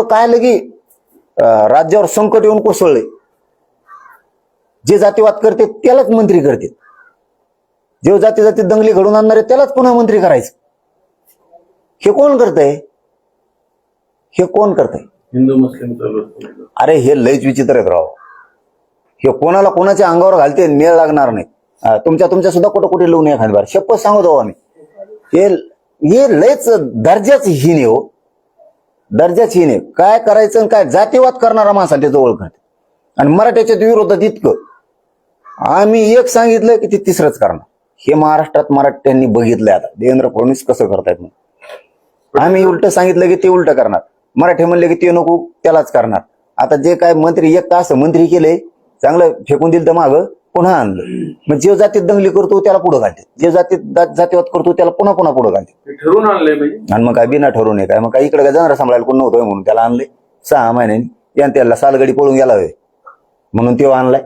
काय लगी राज्यावर संकट येऊन कोसळले. जे जातीवाद करते त्यालाच मंत्री करते, जे जाती जाती दंगली घडून आणणारे त्यालाच पुन्हा मंत्री करायचं. हे कोण करतंय? हे कोण करतंय? हिंदू मुस्लिम. अरे हे लयच विचित्र आहेत राव. हे कोणाला कोणाच्या अंगावर घालते मेळ लागणार नाही. तुमच्या सुद्धा कुठं कुठे लिहून एखादी बार शपथ सांगतो आम्ही. हे लयच दर्जाच हीन आहे हो, दर्जाच हीन आहे. काय करायचं काय जातीवाद करणारा माणसा त्याचं ओळख आहे. आणि मराठ्याच्या विरोधात इतकं आम्ही एक सांगितलं की ते तिसरंच करणार. हे महाराष्ट्रात मराठ्यांनी बघितलंय. आता देवेंद्र फडणवीस कसं करतायत मग आम्ही उलट सांगितलं की ते उलट करणार, मराठी म्हणले की ते नको त्यालाच करणार. आता जे काय मंत्री एक तास मंत्री केले चांगलं फेकून दिलं तर मागं पुन्हा आणलं. मग जे जातीत दंगली करतो त्याला पुढे घालते, जे जातीवाद करतो त्याला पुन्हा पुढे घालते. ठरवून आणलंय म्हणजे. आणि मग काय बिना ठरवून काय मग काय इकडे काय जाणार सांभाळायला कोण नव्हतोय म्हणून त्याला आणले 6 महिन्यांनी. त्याला सालगडी पळून गेला होय म्हणून तो आणलाय.